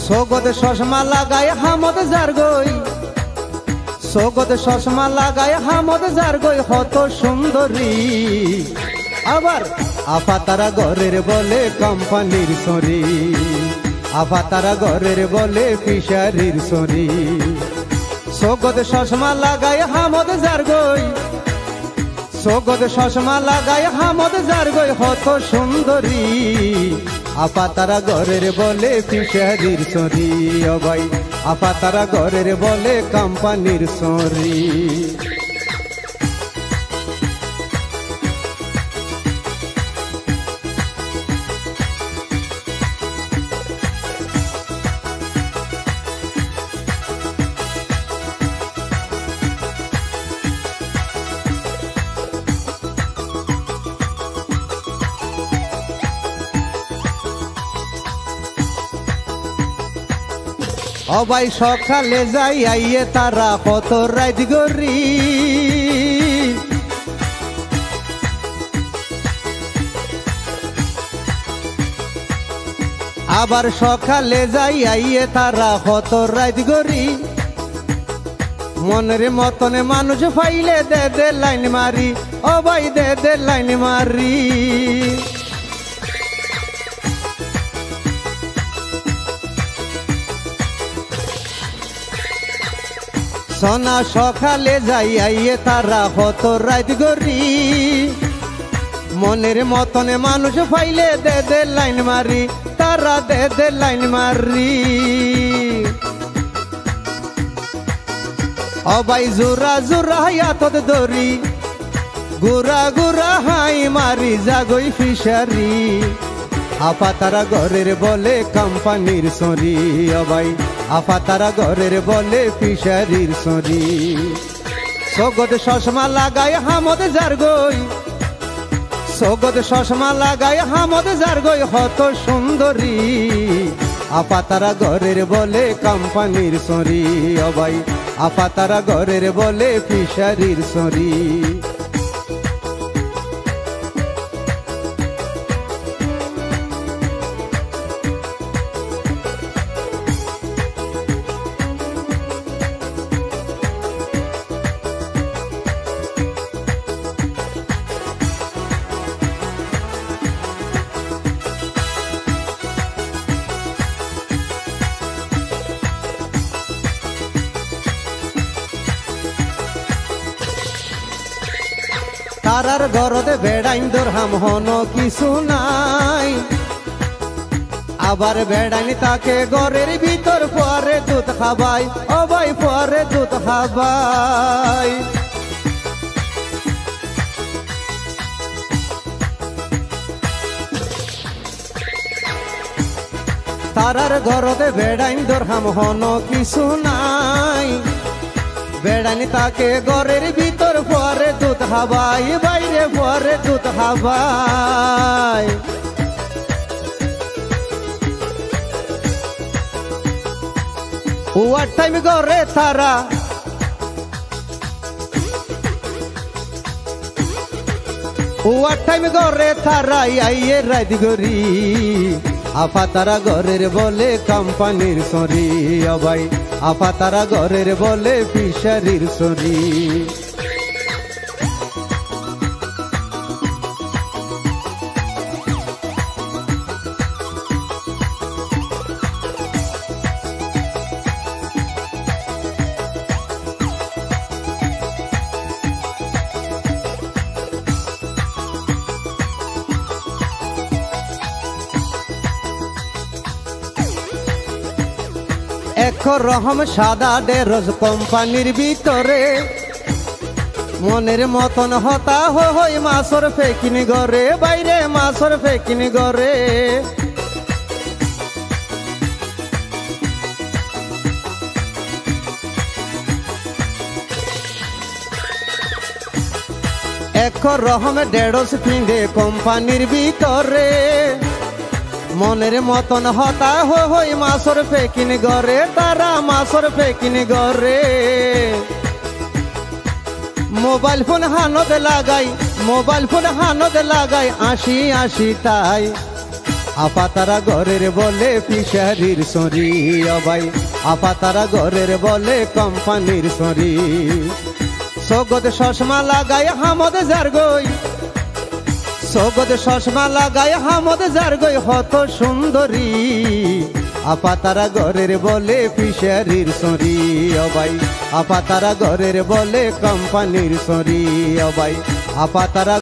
সোগদ চশমা লাগায় হামদ জারগই, সোগদ চশমা লাগায় হামদ জারগই হত সুন্দরী। আবার আপা তারা ঘরের বলে কোম্পানির সরি, আপা তারা ঘরের বলে ফিশারির সরি। সোগদ চশমা লাগায় হামদ জারগই, সোগদ চশমা লাগায় হামদ জারগই হত সুন্দরী। আপা তারা ঘরের বলে ফিশারির সরি, ও ভাই আপা তারা ঘরের বলে কোম্পানির সরি। অবাই সকালে যাই আইয়ে তারা কত রাত গরি, আবার সকালে যাই আইয়ে তারা কত রাত গরি। মনের মতনে মানুষ ফাইলে দে দে লাইন মারি, অবাই দে দে লাইন মারি। সোনা সকালে যাই আইয়ে তারা কত রাত গরি। মনের মতনে মানুষ ফাইলে দে দে লাইন মারি, তারা দে দে লাইন মারি। অবাই জোরা জোরা হায়াতত দরি, গুরা গুরা হাই মারি জাগই ফিশারি। আপা তারা ঘরের বলে কোম্পানির সরি, অবাই আপা তারা ঘরের বলে ফিশারির সরি। সোগদ চশমা লাগায় হামদ জারগই, সোগদ চশমা লাগায় হামদ জারগই হত সুন্দরী। আপা তারা ঘরের বলে কোম্পানির সরি, অবাই আপা তারা ঘরের বলে ফিশারির সরি। তারার ঘরতে বেড়াইন দরহাম হন কিছু নাই, আবার বেড়াইনি তাকে ঘরের ভিতর পরে দুধ খাবাই, ও ভাই পরে দুধ খাবাই। তারার ঘরতে বেড়াইন দরহাম হন কিছু নাই, বেড়ানি তাকে ঘরের ভিতর পরে দুধ খাবাই, বাইরে পরে দুধ খাবাই। ওয়ার টাইম ঘরে তারা, ওয়ার টাইম ঘরে তারা আইয়ে রাত গরি। আপা তারা ঘরের বলে কোম্পানির সরি, অবাই আপা তারা ঘরের বলে ফিশারির সরি। এক রহম সাদা ডেরজ কোম্পানির ভিতরে, মনের মতন হতা হই মাছর ফেকিনি গরে, বাইরে মাছর ফেকিনি গরে। এক রহম ডেরজ পিঁধে কোম্পানির ভিতরে, মনের মতন হতা হই মাছর ফেকিনি গরে, তারা মাছর ফেকিনি গরে। মোবাইল ফোন হানত লাগাই, মোবাইল ফোন হানত লাগাই আসি আসি তাই। আপা তারা ঘরের বলে ফিশারির সরি অবাই আপা তারা ঘরের বলে কোম্পানির সরি সগদ চশমা লাগায় হামদ জারগই সগদ চশমা লাগায় হামদ জারগই হত সুন্দরী আপা তারা ঘরের বলে ফিশারির সরি অবাই আপা তারা ঘরের বলে কোম্পানির সরি অবাই আপা তারা